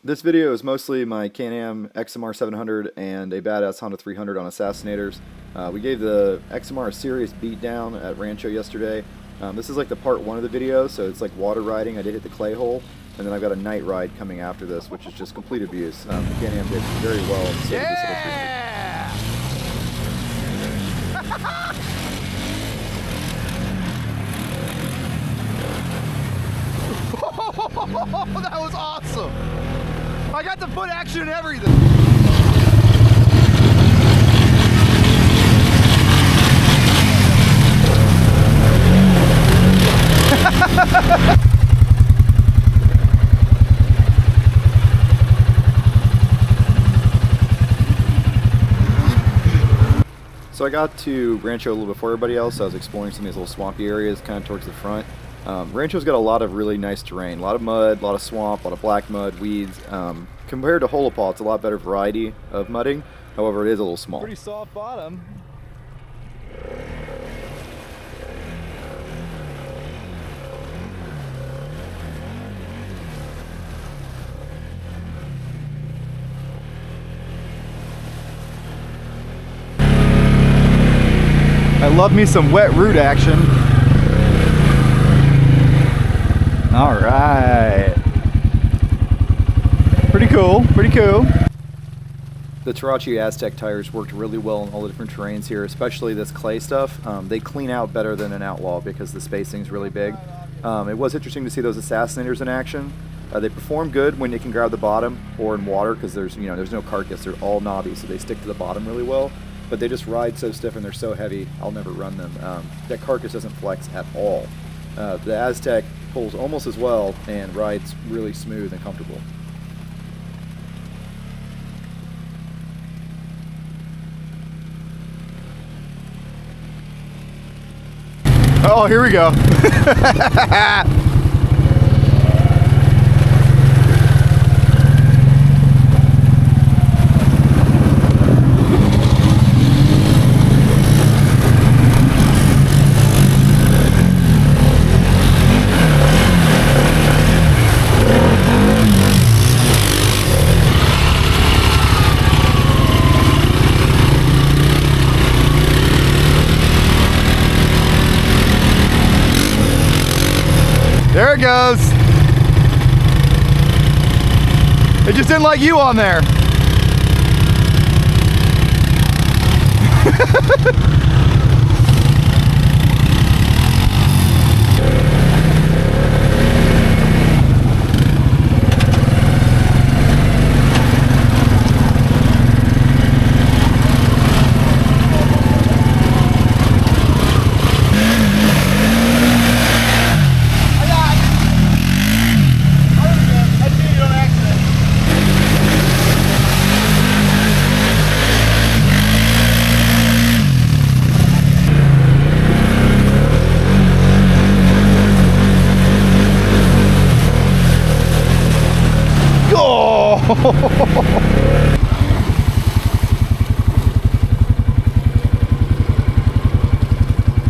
This video is mostly my Can-Am XMR700 and a badass Honda 300 on Assassinators. We gave the XMR a serious beatdown at Rancho yesterday. This is like the part one of the video, so it's like water riding. I did hit the clay hole, and then I've got a night ride coming after this, which is just complete abuse. The Can-Am did very well in this little 300. That was awesome! I got the foot action and everything! So I got to Rancho a little before everybody else. I was exploring some of these little swampy areas kind of towards the front. Rancho's got a lot of really nice terrain, a lot of mud, a lot of swamp, a lot of black mud, weeds. Compared to Holopal, it's a lot better variety of mudding. However, it is a little small. Pretty soft bottom. I love me some wet root action. All right. Pretty cool, pretty cool. The Fourtrax Aztec tires worked really well in all the different terrains here, especially this clay stuff. They clean out better than an Outlaw because the spacing's really big. It was interesting to see those Assassinators in action. They perform good when you can grab the bottom or in water because there's no carcass. They're all knobby, so they stick to the bottom really well. But they just ride so stiff and they're so heavy, I'll never run them. That carcass doesn't flex at all. The Aztec pulls almost as well and rides really smooth and comfortable. Oh, here we go. There it goes. It just didn't like you on there.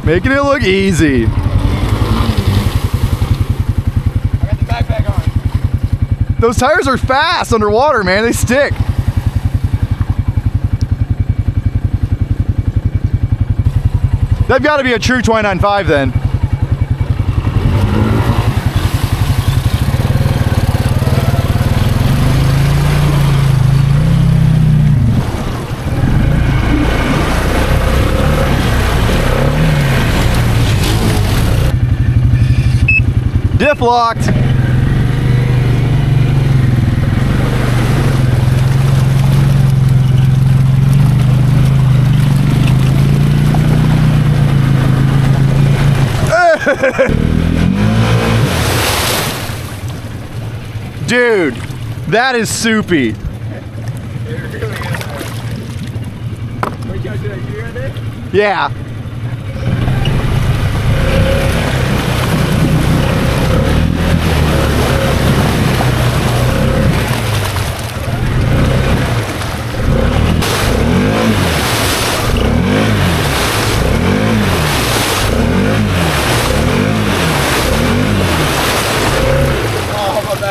Making it look easy. I got the backpack on. Those tires are fast underwater, man. They stick. They've got to be a true 29.5 then. Diff locked. Dude, that is soupy. Yeah.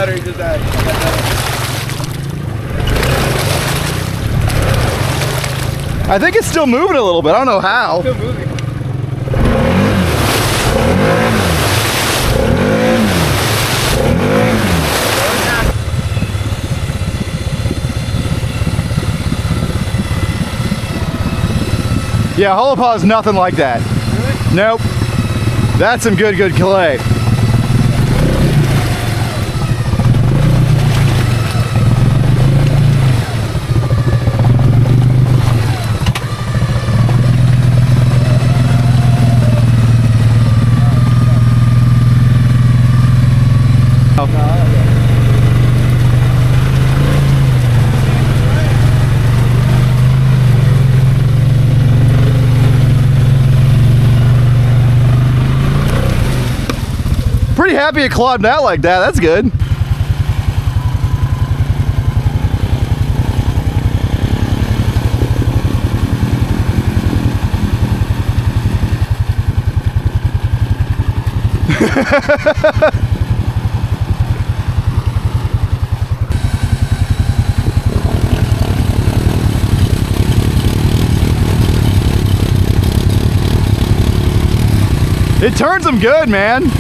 battery did that. I think it's still moving a little bit. I don't know how. Still moving. Yeah, Holopaw's nothing like that. Really? Nope. That's some good clay. Pretty happy it clawed out like that. That's good. It turns them good, man.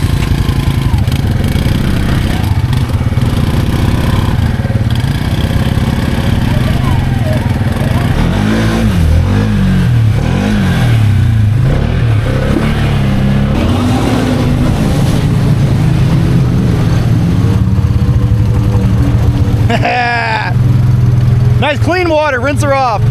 Nice clean water, rinse her off.